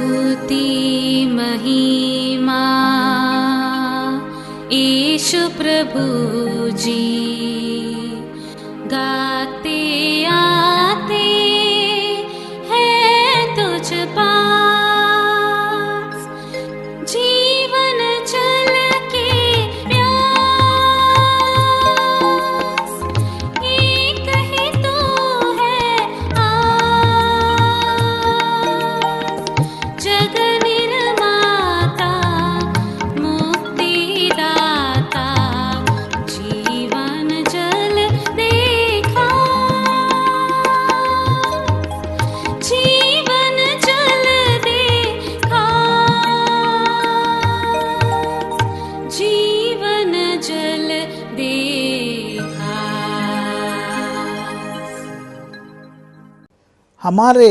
स्तुति महिमा यीशु प्रभु जी, गाते आते हैं तुझ पास, जीवन जल के प्यास, एक ही तू है आस, जग निर्माता मुक्तिदाता, जीवन जल देखा, जीवन जल देखा, जीवन जल देखा। हमारे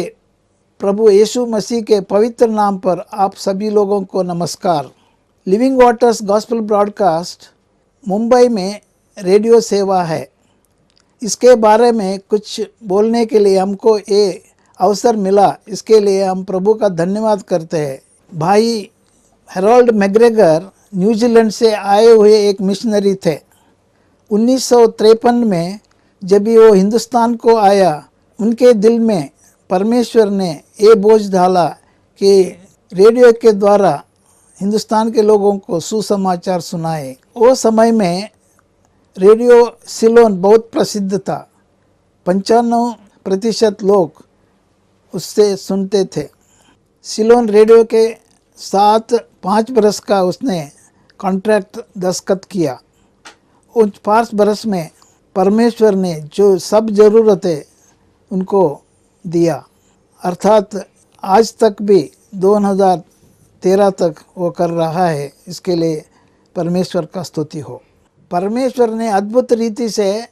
प्रभु यीशु मसीह के पवित्र नाम पर आप सभी लोगों को नमस्कार। Living waters gospel broadcast Mumbai में रेडियो सेवा है। इसके बारे में कुछ बोलने के लिए हमको ये अवसर मिला, इसके लिए हम प्रभु का धन्यवाद करते हैं। भाई हेरोल्ड मैग्रेगर न्यूजीलैंड से आए हुए एक मिशनरी थे। 1953 में जब वो हिंदुस्तान को आया, उनके दिल में परमेश्वर ने ये बोझ डाला कि रेडियो के द्वारा हिंदुस्तान के लोगों को सुसमाचार सुनाए। वो समय में रेडियो सिलोन बहुत प्रसिद्ध था। 95% लोग उससे सुनते थे। सिलोन रेडियो के साथ 5 बरस का उसने कॉन्ट्रैक्ट दस्तखत किया। उन 5 बरस में परमेश्वर ने जो सब ज़रूरतें उनको दिया, अर्थात आज तक भी 2013 तक वो कर रहा है। इसके लिए परमेश्वर का स्तुति हो। परमेश्वर ने अद्भुत रीति से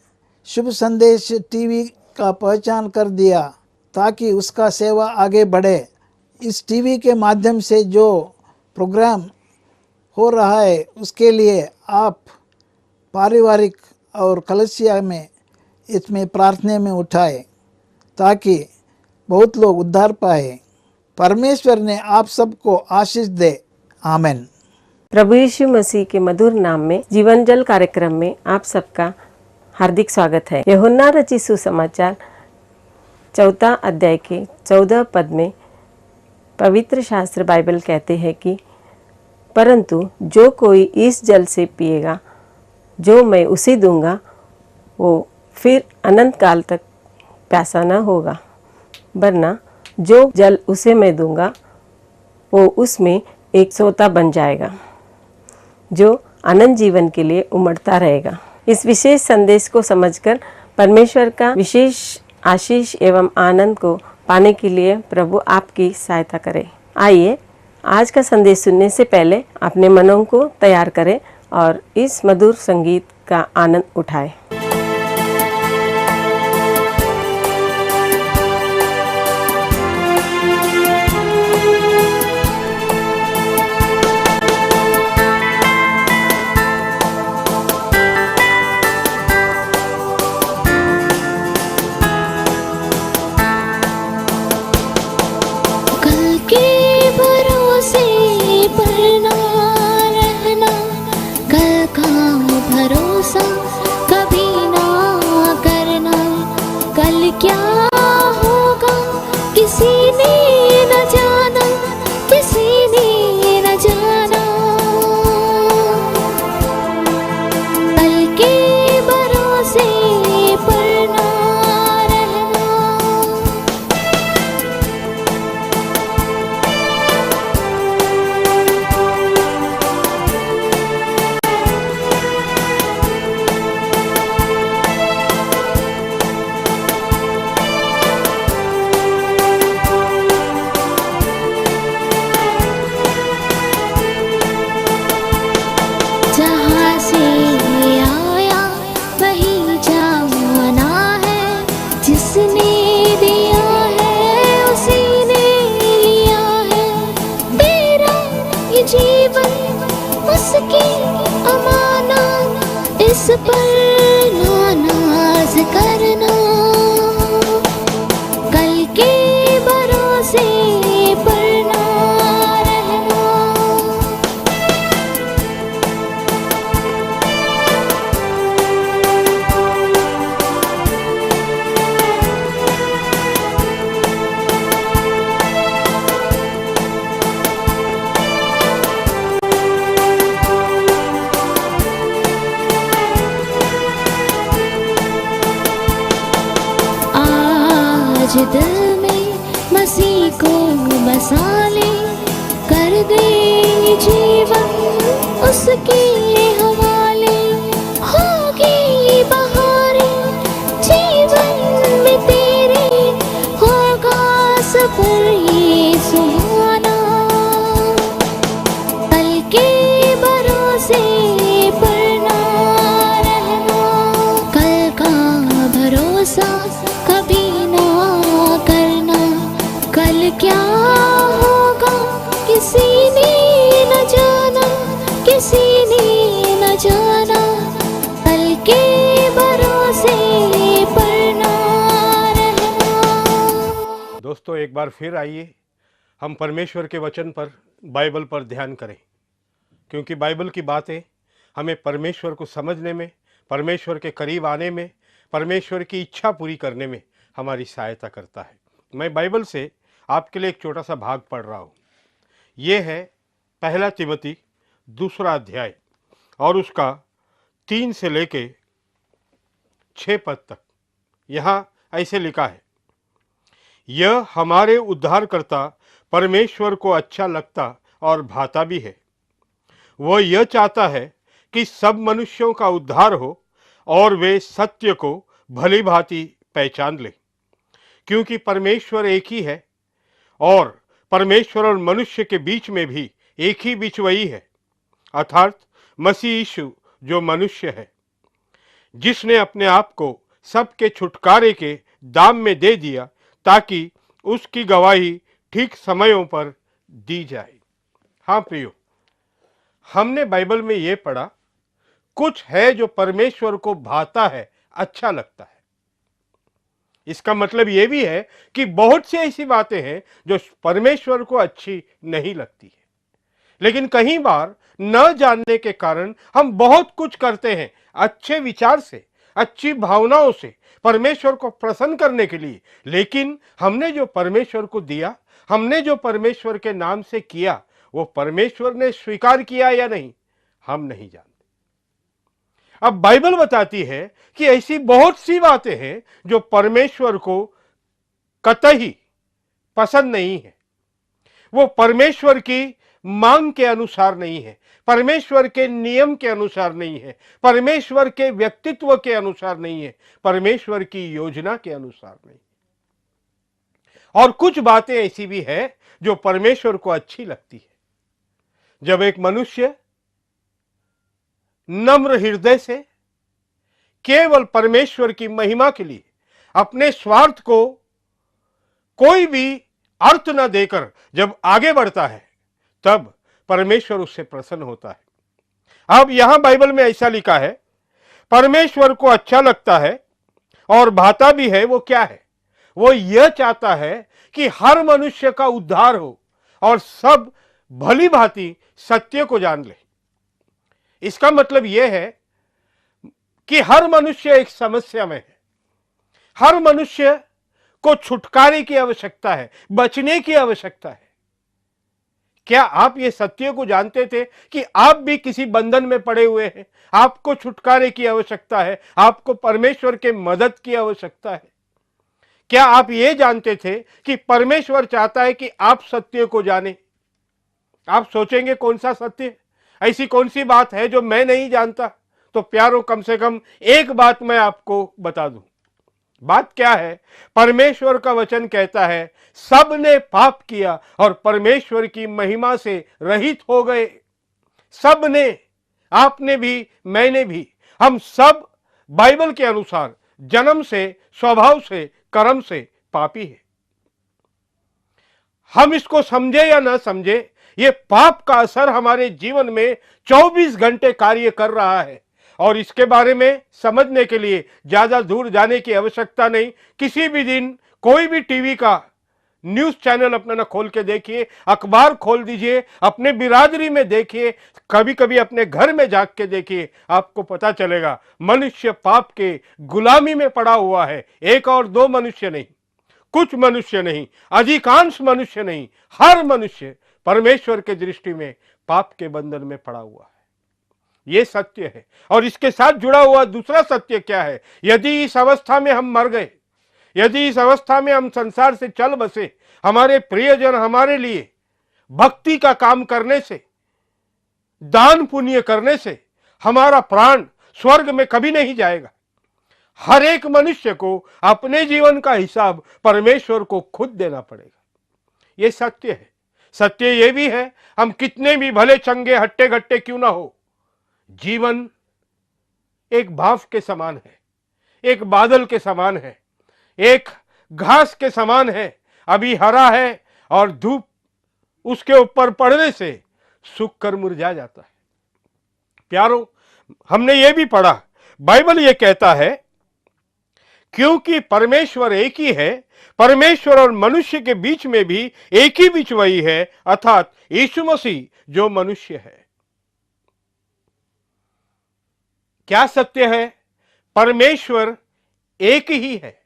शुभ संदेश टीवी का पहचान कर दिया ताकि उसका सेवा आगे बढ़े। इस टीवी के माध्यम से जो प्रोग्राम हो रहा है उसके लिए आप पारिवारिक और कलीसिया में इसमें प्रार्थना में उठाए ताकि बहुत लोग उद्धार पाए। परमेश्वर ने आप सबको आशीष दे। आमीन। प्रभु यीशु मसीह के मधुर नाम में जीवन जल कार्यक्रम में आप सबका हार्दिक स्वागत है। यूहन्ना रचित सुसमाचार 4 अध्याय के 14 पद में पवित्र शास्त्र बाइबल कहते हैं कि परंतु जो कोई इस जल से पिएगा जो मैं उसे दूंगा, वो फिर अनंत काल तक प्यासा न होगा, वरना जो जल उसे मैं दूंगा वो उसमें एक सोता बन जाएगा जो अनंत जीवन के लिए उमड़ता रहेगा। इस विशेष संदेश को समझकर परमेश्वर का विशेष आशीष एवं आनंद को पाने के लिए प्रभु आपकी सहायता करे। आइए आज का संदेश सुनने से पहले अपने मनों को तैयार करें और इस मधुर संगीत का आनंद उठाएं। क्या होगा किसी ने न जाना, किसी ने न जाना। कल के भरोसे पर ना रहना। इस पर ना नाज करना, कल के भरोसे पर ना आज दिल में मसीह को बसा ले, कर दे जीवन उसके हवाले। होगी बहारें जीवन में तेरे, होगा सफर ये सुहाना। कल के भरोसे पर ना रहना, कल का भरोसा कभी ना करना। कल क्या होगा किसी ने न जाना, किसी ने न जाना। कल के भरोसे पर ना रहना। दोस्तों, एक बार फिर आइए हम परमेश्वर के वचन पर, बाइबल पर ध्यान करें, क्योंकि बाइबल की बातें हमें परमेश्वर को समझने में, परमेश्वर के करीब आने में, परमेश्वर की इच्छा पूरी करने में हमारी सहायता करता है। मैं बाइबल से आपके लिए एक छोटा सा भाग पढ़ रहा हूँ। ये है पहला तिमोथी 2 अध्याय और उसका 3 से लेके 6 पद तक। यहाँ ऐसे लिखा है, यह हमारे उद्धारकर्ता परमेश्वर को अच्छा लगता और भाता भी है। वह यह चाहता है कि सब मनुष्यों का उद्धार हो और वे सत्य को भली भांति पहचान ले, क्योंकि परमेश्वर एक ही है और परमेश्वर और मनुष्य के बीच में भी एक ही बिचवई है, अर्थात मसीह यीशु जो मनुष्य है, जिसने अपने आप को सबके छुटकारे के दाम में दे दिया ताकि उसकी गवाही ठीक समयों पर दी जाए। हाँ प्रियो, हमने बाइबल में ये पढ़ा, कुछ है जो परमेश्वर को भाता है, अच्छा लगता है। इसका मतलब ये भी है कि बहुत सी ऐसी बातें हैं जो परमेश्वर को अच्छी नहीं लगती है, लेकिन कई बार न जानने के कारण हम बहुत कुछ करते हैं अच्छे विचार से, अच्छी भावनाओं से, परमेश्वर को प्रसन्न करने के लिए, लेकिन हमने जो परमेश्वर को दिया, हमने जो परमेश्वर के नाम से किया, वो परमेश्वर ने स्वीकार किया या नहीं, हम नहीं जानते। अब बाइबल बताती है कि ऐसी बहुत सी बातें हैं जो परमेश्वर को कतई पसंद नहीं है। वो परमेश्वर की मांग के अनुसार नहीं है, परमेश्वर के नियम के अनुसार नहीं है, परमेश्वर के व्यक्तित्व के अनुसार नहीं है, परमेश्वर की योजना के अनुसार नहीं। और कुछ बातें ऐसी भी है जो परमेश्वर को अच्छी लगती है। जब एक मनुष्य नम्र हृदय से केवल परमेश्वर की महिमा के लिए अपने स्वार्थ को कोई भी अर्थ न देकर जब आगे बढ़ता है, तब परमेश्वर उससे प्रसन्न होता है। अब यहां बाइबल में ऐसा लिखा है, परमेश्वर को अच्छा लगता है और भाता भी है। वो क्या है? वो यह चाहता है कि हर मनुष्य का उद्धार हो और सब भली भांति सत्य को जान ले। इसका मतलब यह है कि हर मनुष्य एक समस्या में है, हर मनुष्य को छुटकारे की आवश्यकता है, बचने की आवश्यकता है। क्या आप ये सत्य को जानते थे कि आप भी किसी बंधन में पड़े हुए हैं? आपको छुटकारे की आवश्यकता है, आपको परमेश्वर के मदद की आवश्यकता है। क्या आप ये जानते थे कि परमेश्वर चाहता है कि आप सत्य को जाने? आप सोचेंगे कौन सा सत्य, ऐसी कौन सी बात है जो मैं नहीं जानता? तो प्यारों, कम से कम एक बात मैं आपको बता दूं। बात क्या है? परमेश्वर का वचन कहता है, सब ने पाप किया और परमेश्वर की महिमा से रहित हो गए। सब ने, आपने भी, मैंने भी, हम सब बाइबल के अनुसार जन्म से, स्वभाव से, कर्म से पापी है। हम इसको समझे या ना समझे, ये पाप का असर हमारे जीवन में 24 घंटे कार्य कर रहा है और इसके बारे में समझने के लिए ज्यादा दूर जाने की आवश्यकता नहीं। किसी भी दिन कोई भी टीवी का न्यूज चैनल अपना खोल के देखिए, अखबार खोल दीजिए, अपने बिरादरी में देखिए, कभी कभी अपने घर में जाग के देखिए, आपको पता चलेगा मनुष्य पाप के गुलामी में पड़ा हुआ है। एक और दो मनुष्य नहीं, कुछ मनुष्य नहीं, अधिकांश मनुष्य नहीं, हर मनुष्य परमेश्वर के दृष्टि में पाप के बंधन में पड़ा हुआ है। यह सत्य है। और इसके साथ जुड़ा हुआ दूसरा सत्य क्या है? यदि इस अवस्था में हम मर गए, यदि इस अवस्था में हम संसार से चल बसे, हमारे प्रियजन हमारे लिए भक्ति का काम करने से, दान पुण्य करने से हमारा प्राण स्वर्ग में कभी नहीं जाएगा। हर एक मनुष्य को अपने जीवन का हिसाब परमेश्वर को खुद देना पड़ेगा। यह सत्य है। सत्य यह भी है, हम कितने भी भले चंगे हट्टे घट्टे क्यों ना हो, जीवन एक भाप के समान है, एक बादल के समान है, एक घास के समान है। अभी हरा है और धूप उसके ऊपर पड़ने से सूख कर मुरझा जाता है। प्यारों, हमने ये भी पढ़ा, बाइबल ये कहता है क्योंकि परमेश्वर एक ही है, परमेश्वर और मनुष्य के बीच में भी एक ही बिचवई है, अर्थात यीशु मसीह जो मनुष्य है। क्या सत्य है? परमेश्वर एक ही है।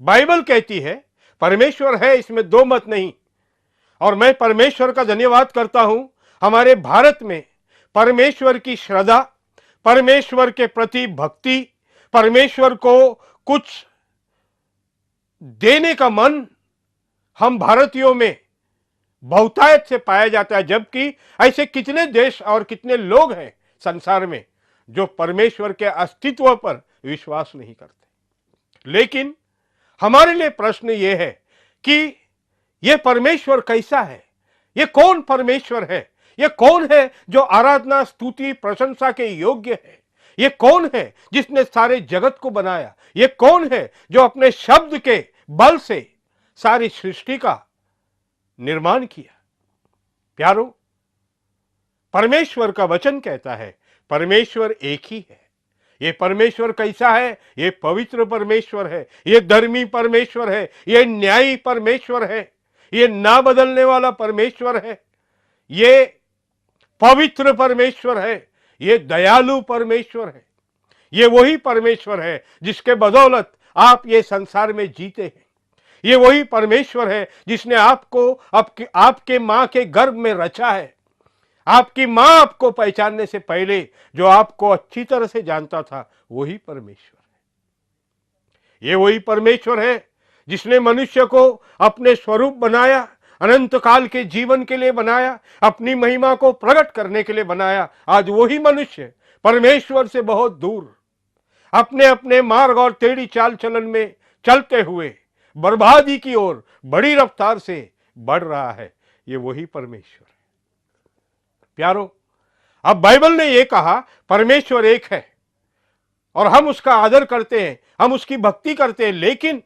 बाइबल कहती है परमेश्वर है, इसमें दो मत नहीं। और मैं परमेश्वर का धन्यवाद करता हूं, हमारे भारत में परमेश्वर की श्रद्धा, परमेश्वर के प्रति भक्ति, परमेश्वर को कुछ देने का मन हम भारतीयों में बहुतायत से पाया जाता है। जबकि ऐसे कितने देश और कितने लोग हैं संसार में जो परमेश्वर के अस्तित्व पर विश्वास नहीं करते। लेकिन हमारे लिए प्रश्न यह है कि यह परमेश्वर कैसा है? यह कौन परमेश्वर है? यह कौन है जो आराधना, स्तुति, प्रशंसा के योग्य है? यह कौन है जिसने सारे जगत को बनाया? यह कौन है जो अपने शब्द के बल से सारी सृष्टि का निर्माण किया? प्यारों, परमेश्वर का वचन कहता है परमेश्वर एक ही है। ये परमेश्वर कैसा है? ये पवित्र परमेश्वर है, ये धर्मी परमेश्वर है, ये न्यायी परमेश्वर है, ये ना बदलने वाला परमेश्वर है, ये पवित्र परमेश्वर है, ये दयालु परमेश्वर है। ये वही परमेश्वर है जिसके बदौलत आप ये संसार में जीते हैं। ये वही परमेश्वर है जिसने आपको आपके मां के गर्भ में रचा है। आपकी मां आपको पहचानने से पहले जो आपको अच्छी तरह से जानता था, वही परमेश्वर है। ये वही परमेश्वर है जिसने मनुष्य को अपने स्वरूप बनाया, अनंत काल के जीवन के लिए बनाया, अपनी महिमा को प्रकट करने के लिए बनाया। आज वही मनुष्य परमेश्वर से बहुत दूर अपने अपने मार्ग और टेढ़ी चाल चलन में चलते हुए बर्बादी की ओर बड़ी रफ्तार से बढ़ रहा है। ये वही परमेश्वर है। प्यारों, अब बाइबल ने यह कहा परमेश्वर एक है और हम उसका आदर करते हैं, हम उसकी भक्ति करते हैं। लेकिन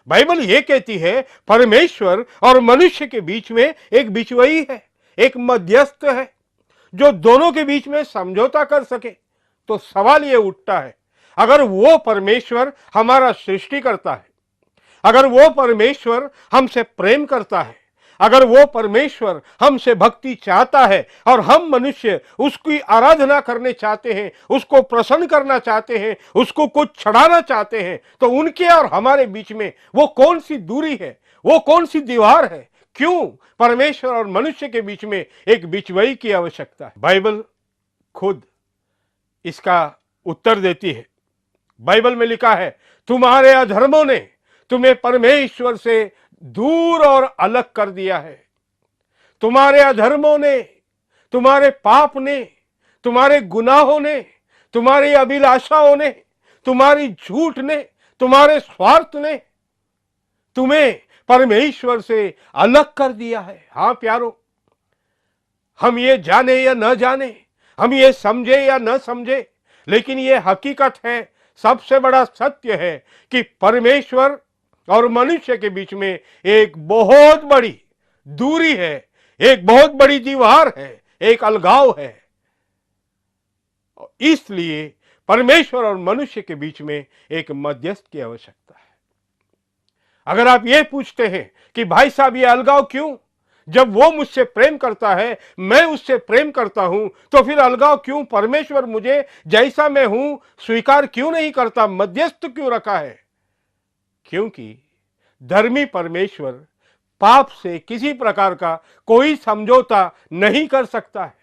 बाइबल यह कहती है परमेश्वर और मनुष्य के बीच में एक बिचवई है, एक मध्यस्थ है जो दोनों के बीच में समझौता कर सके। तो सवाल यह उठता है, अगर वो परमेश्वर हमारा सृष्टि करता है, अगर वो परमेश्वर हमसे प्रेम करता है, अगर वो परमेश्वर हमसे भक्ति चाहता है और हम मनुष्य उसकी आराधना करने चाहते हैं, उसको प्रसन्न करना चाहते हैं, उसको कुछ छड़ाना चाहते हैं, तो उनके और हमारे बीच में वो कौन सी दूरी है, वो कौन सी दीवार है? क्यों परमेश्वर और मनुष्य के बीच में एक बिचवई की आवश्यकता है? बाइबल खुद इसका उत्तर देती है। बाइबल में लिखा है, तुम्हारे अधर्मों ने तुम्हें परमेश्वर से दूर और अलग कर दिया है। तुम्हारे अधर्मों ने, तुम्हारे पाप ने, तुम्हारे गुनाहों ने, तुम्हारी अभिलाषाओं ने, तुम्हारी झूठ ने, तुम्हारे स्वार्थ ने तुम्हें परमेश्वर से अलग कर दिया है। हाँ प्यारो, हम ये जाने या न जाने, हम ये समझे या न समझे, लेकिन ये हकीकत है, सबसे बड़ा सत्य है कि परमेश्वर और मनुष्य के बीच में एक बहुत बड़ी दूरी है, एक बहुत बड़ी दीवार है, एक अलगाव है। इसलिए परमेश्वर और मनुष्य के बीच में एक मध्यस्थ की आवश्यकता है। अगर आप ये पूछते हैं कि भाई साहब ये अलगाव क्यों? जब वो मुझसे प्रेम करता है, मैं उससे प्रेम करता हूं, तो फिर अलगाव क्यों? परमेश्वर मुझे जैसा मैं हूं स्वीकार क्यों नहीं करता? मध्यस्थ क्यों रखा है? क्योंकि धर्मी परमेश्वर पाप से किसी प्रकार का कोई समझौता नहीं कर सकता है।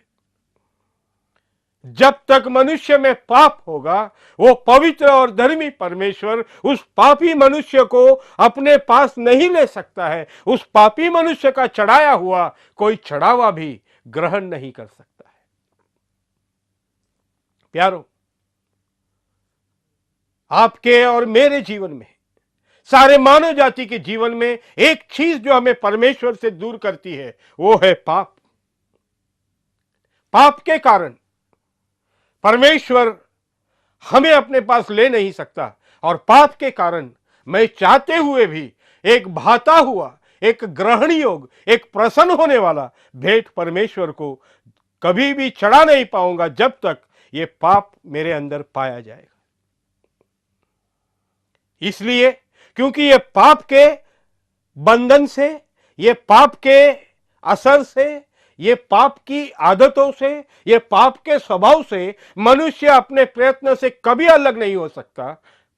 जब तक मनुष्य में पाप होगा, वो पवित्र और धर्मी परमेश्वर उस पापी मनुष्य को अपने पास नहीं ले सकता है। उस पापी मनुष्य का चढ़ाया हुआ कोई चढ़ावा भी ग्रहण नहीं कर सकता है। प्यारो, आपके और मेरे जीवन में, सारे मानव जाति के जीवन में एक चीज जो हमें परमेश्वर से दूर करती है, वो है पाप। पाप के कारण परमेश्वर हमें अपने पास ले नहीं सकता, और पाप के कारण मैं चाहते हुए भी एक भाता हुआ, एक ग्रहण योग, एक प्रसन्न होने वाला भेंट परमेश्वर को कभी भी चढ़ा नहीं पाऊंगा जब तक ये पाप मेरे अंदर पाया जाएगा। इसलिए क्योंकि ये पाप के बंधन से, ये पाप के असर से, ये पाप की आदतों से, ये पाप के स्वभाव से मनुष्य अपने प्रयत्न से कभी अलग नहीं हो सकता।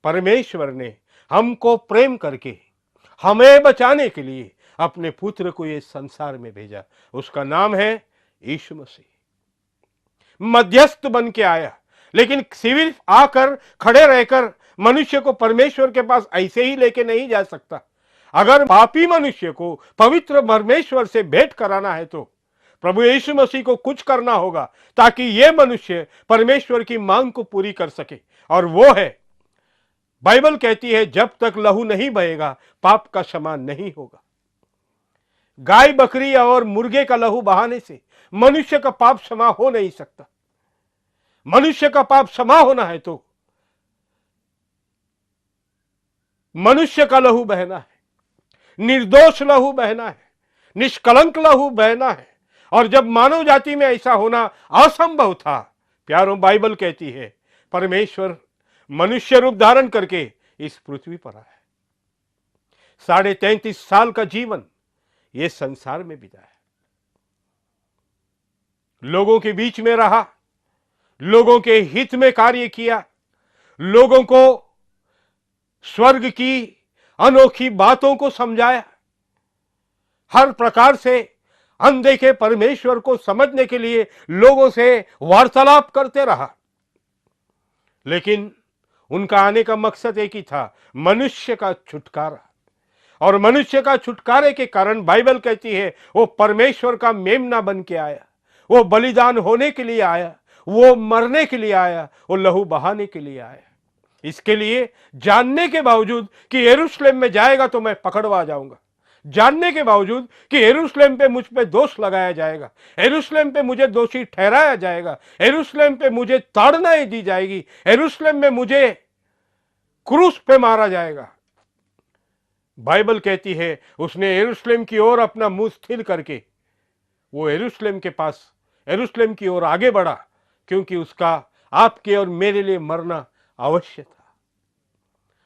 परमेश्वर ने हमको प्रेम करके हमें बचाने के लिए अपने पुत्र को ये संसार में भेजा। उसका नाम है यीशु मसीह। मध्यस्थ बन के आया, लेकिन सिर्फ आकर खड़े रहकर मनुष्य को परमेश्वर के पास ऐसे ही लेके नहीं जा सकता। अगर पापी मनुष्य को पवित्र परमेश्वर से भेंट कराना है तो प्रभु यीशु मसीह को कुछ करना होगा, ताकि यह मनुष्य परमेश्वर की मांग को पूरी कर सके। और वो है, बाइबल कहती है, जब तक लहू नहीं बहेगा पाप का क्षमा नहीं होगा। गाय, बकरी और मुर्गे का लहू बहाने से मनुष्य का पाप क्षमा हो नहीं सकता। मनुष्य का पाप क्षमा होना है तो मनुष्य का लहू बहना है, निर्दोष लहू बहना है, निष्कलंक लहू बहना है। और जब मानव जाति में ऐसा होना असंभव था, प्यारों, बाइबल कहती है परमेश्वर मनुष्य रूप धारण करके इस पृथ्वी पर आया। 33.5 साल का जीवन ये संसार में बिताया, लोगों के बीच में रहा, लोगों के हित में कार्य किया, लोगों को स्वर्ग की अनोखी बातों को समझाया, हर प्रकार से अनदेखे परमेश्वर को समझने के लिए लोगों से वार्तालाप करते रहा। लेकिन उनका आने का मकसद एक ही था, मनुष्य का छुटकारा। और मनुष्य का छुटकारे के कारण बाइबल कहती है वो परमेश्वर का मेमना बन के आया, वो बलिदान होने के लिए आया, वो मरने के लिए आया, वो लहू बहाने के लिए आया। इसके लिए जानने के बावजूद कि यरूशलेम में जाएगा तो मैं पकड़वा जाऊंगा, जानने के बावजूद कि यरूशलेम पे मुझ पे दोष लगाया जाएगा, यरूशलेम पे मुझे दोषी ठहराया जाएगा, यरूशलेम पे मुझे ताड़नाएं दी जाएगी, यरूशलेम में मुझे क्रूस पे मारा जाएगा। बाइबल कहती है उसने यरूशलेम की ओर अपना मुंह स्थिर करके वो यरूशलेम के पास, यरूशलेम की ओर आगे बढ़ा, क्योंकि उसका आपके और मेरे लिए मरना अवश्य था।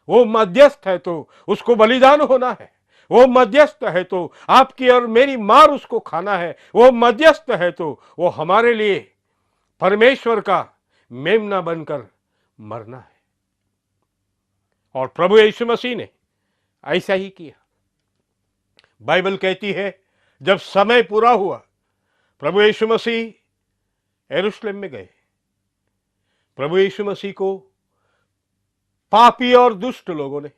वो मध्यस्थ है तो उसको बलिदान होना है, वो मध्यस्थ है तो आपकी और मेरी मार उसको खाना है, वो मध्यस्थ है तो वो हमारे लिए परमेश्वर का मेमना बनकर मरना है। और प्रभु यीशु मसीह ने ऐसा ही किया। बाइबल कहती है जब समय पूरा हुआ, प्रभु यीशु मसीह यरूशलेम में गए। प्रभु यीशु मसीह को पापी और दुष्ट लोगों ने,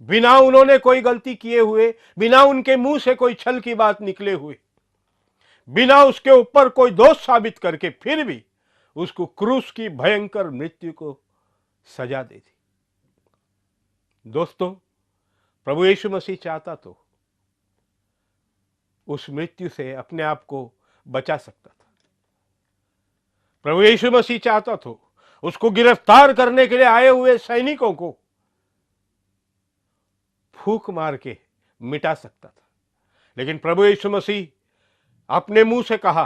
बिना उन्होंने कोई गलती किए हुए, बिना उनके मुंह से कोई छल की बात निकले हुए, बिना उसके ऊपर कोई दोष साबित करके, फिर भी उसको क्रूस की भयंकर मृत्यु को सजा दे दी। दोस्तों, प्रभु यीशु मसीह चाहता तो उस मृत्यु से अपने आप को बचा सकता था। प्रभु यीशु मसीह चाहता तो उसको गिरफ्तार करने के लिए आए हुए सैनिकों को फूंक मार के मिटा सकता था। लेकिन प्रभु यीशु मसीह अपने मुंह से कहा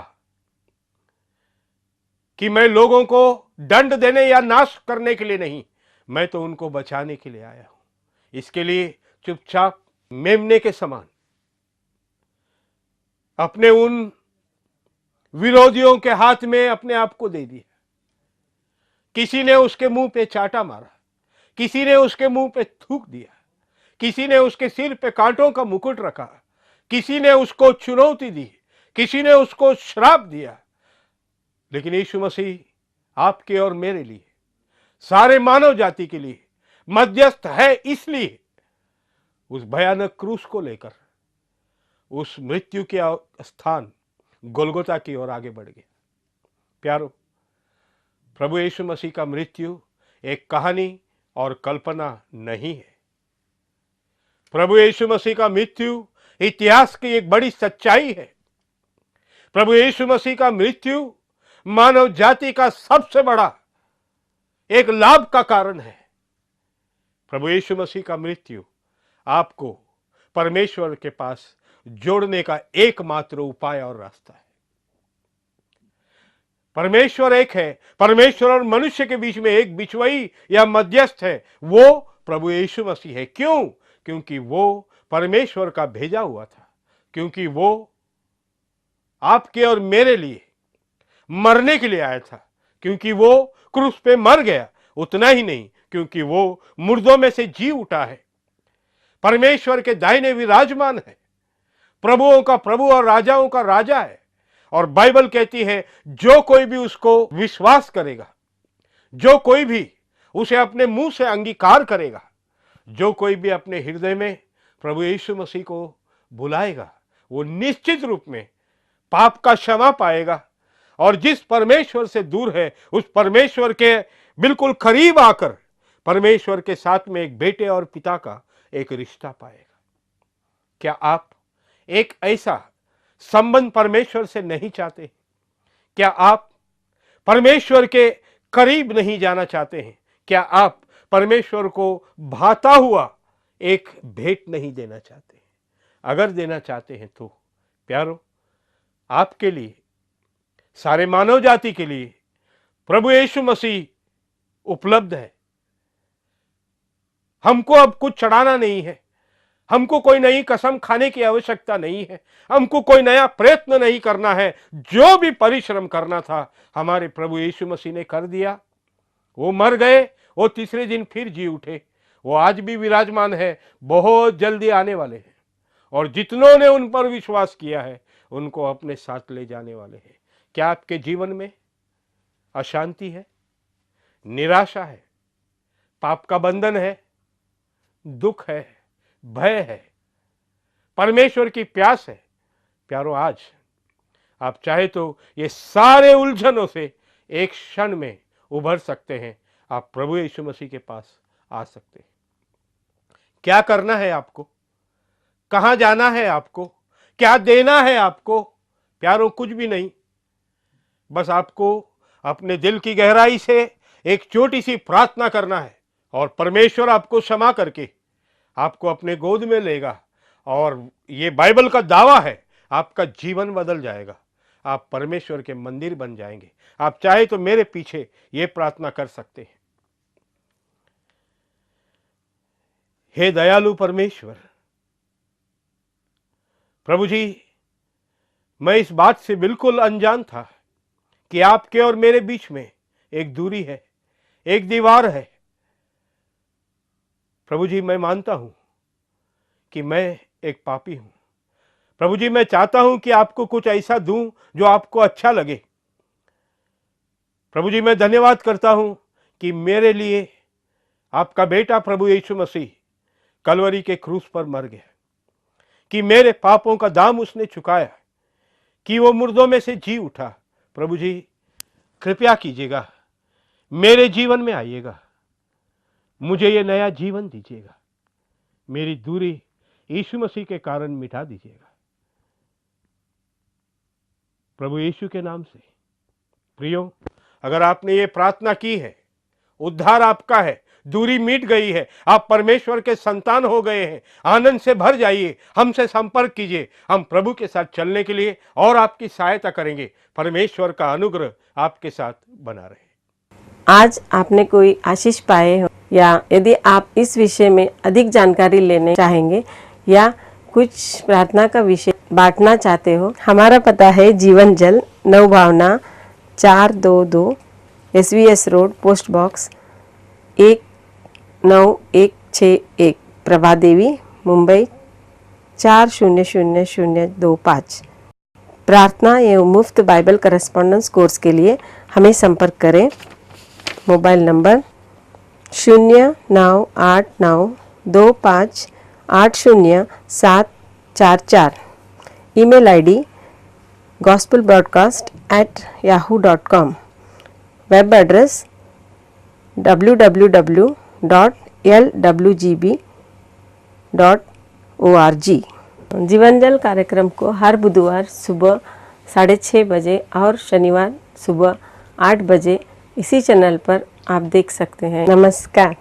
कि मैं लोगों को दंड देने या नाश करने के लिए नहीं, मैं तो उनको बचाने के लिए आया हूं। इसके लिए चुपचाप मेमने के समान अपने उन विरोधियों के हाथ में अपने आप को दे दिया। किसी ने उसके मुंह पे चाटा मारा, किसी ने उसके मुंह पे थूक दिया, किसी ने उसके सिर पे कांटों का मुकुट रखा, किसी ने उसको चुनौती दी, किसी ने उसको श्राप दिया। लेकिन यीशु मसीह आपके और मेरे लिए, सारे मानव जाति के लिए मध्यस्थ है, इसलिए उस भयानक क्रूस को लेकर उस मृत्यु के स्थान गोलगोता की ओर आगे बढ़ गया। प्यारो, प्रभु यीशु मसीह का मृत्यु एक कहानी और कल्पना नहीं है। प्रभु यीशु मसीह का मृत्यु इतिहास की एक बड़ी सच्चाई है। प्रभु यीशु मसीह का मृत्यु मानव जाति का सबसे बड़ा एक लाभ का कारण है। प्रभु यीशु मसीह का मृत्यु आपको परमेश्वर के पास जोड़ने का एकमात्र उपाय और रास्ता है। परमेश्वर एक है, परमेश्वर और मनुष्य के बीच में एक बिचवई या मध्यस्थ है, वो प्रभु यीशु मसीह है। क्यों? क्योंकि वो परमेश्वर का भेजा हुआ था, क्योंकि वो आपके और मेरे लिए मरने के लिए आया था, क्योंकि वो क्रूस पे मर गया। उतना ही नहीं, क्योंकि वो मुर्दों में से जी उठा है, परमेश्वर के दाहिने विराजमान है, प्रभुओं का प्रभु और राजाओं का राजा है। और बाइबल कहती है, जो कोई भी उसको विश्वास करेगा, जो कोई भी उसे अपने मुंह से अंगीकार करेगा, जो कोई भी अपने हृदय में प्रभु यीशु मसीह को बुलाएगा, वो निश्चित रूप में पाप का क्षमा पाएगा और जिस परमेश्वर से दूर है, उस परमेश्वर के बिल्कुल करीब आकर परमेश्वर के साथ में एक बेटे और पिता का एक रिश्ता पाएगा। क्या आप एक ऐसा संबंध परमेश्वर से नहीं चाहते? क्या आप परमेश्वर के करीब नहीं जाना चाहते हैं? क्या आप परमेश्वर को भाता हुआ एक भेंट नहीं देना चाहते? अगर देना चाहते हैं तो प्यारो, आपके लिए, सारे मानव जाति के लिए प्रभु यीशु मसीह उपलब्ध है। हमको अब कुछ चढ़ाना नहीं है, हमको कोई नई कसम खाने की आवश्यकता नहीं है, हमको कोई नया प्रयत्न नहीं करना है। जो भी परिश्रम करना था हमारे प्रभु यीशु मसीह ने कर दिया। वो मर गए, वो तीसरे दिन फिर जी उठे, वो आज भी विराजमान है, बहुत जल्दी आने वाले हैं और जितनों ने उन पर विश्वास किया है उनको अपने साथ ले जाने वाले हैं। क्या आपके जीवन में अशांति है, निराशा है, पाप का बंधन है, दुख है, भय है, परमेश्वर की प्यास है? प्यारो, आज आप चाहे तो ये सारे उलझनों से एक क्षण में उभर सकते हैं। आप प्रभु यीशु मसीह के पास आ सकते हैं। क्या करना है आपको? कहां जाना है आपको? क्या देना है आपको? प्यारो, कुछ भी नहीं। बस आपको अपने दिल की गहराई से एक छोटी सी प्रार्थना करना है और परमेश्वर आपको क्षमा करके आपको अपने गोद में लेगा और ये बाइबल का दावा है, आपका जीवन बदल जाएगा। आप परमेश्वर के मंदिर बन जाएंगे। आप चाहे तो मेरे पीछे ये प्रार्थना कर सकते हैं। हे दयालु परमेश्वर, प्रभु जी, मैं इस बात से बिल्कुल अनजान था कि आपके और मेरे बीच में एक दूरी है, एक दीवार है। प्रभु जी, मैं मानता हूं कि मैं एक पापी हूं। प्रभु जी, मैं चाहता हूं कि आपको कुछ ऐसा दूं जो आपको अच्छा लगे। प्रभु जी, मैं धन्यवाद करता हूं कि मेरे लिए आपका बेटा प्रभु यीशु मसीह कलवरी के क्रूस पर मर गया, कि मेरे पापों का दाम उसने चुकाया, कि वो मुर्दों में से जी उठा। प्रभु जी, कृपया कीजिएगा, मेरे जीवन में आइएगा, मुझे ये नया जीवन दीजिएगा, मेरी दूरी यीशु मसीह के कारण मिटा दीजिएगा। प्रभु यीशु के नाम से। प्रियो, अगर आपने ये प्रार्थना की है, उद्धार आपका है, दूरी मिट गई है, आप परमेश्वर के संतान हो गए हैं, आनंद से भर जाइए, हमसे संपर्क कीजिए। हम प्रभु के साथ चलने के लिए और आपकी सहायता करेंगे। परमेश्वर का अनुग्रह आपके साथ बना रहे। आज आपने कोई आशीष पाए हो या यदि आप इस विषय में अधिक जानकारी लेने चाहेंगे या कुछ प्रार्थना का विषय बांटना चाहते हो, हमारा पता है जीवन जल, Nav Bhavna 422 SVS road, post box 19161, Prabha Devi, Mumbai 400025। प्रार्थना एवं मुफ्त बाइबल करस्पॉन्डेंस कोर्स के लिए हमें संपर्क करें। Mobile number 099892580744। Email ID gospelbroadcast@yahoo.com। Web address www.lwgb.org। जीवन जल कार्यक्रम को हर बुधवार सुबह 6:30 बजे और शनिवार सुबह 8 बजे इसी चैनल पर आप देख सकते हैं। नमस्कार।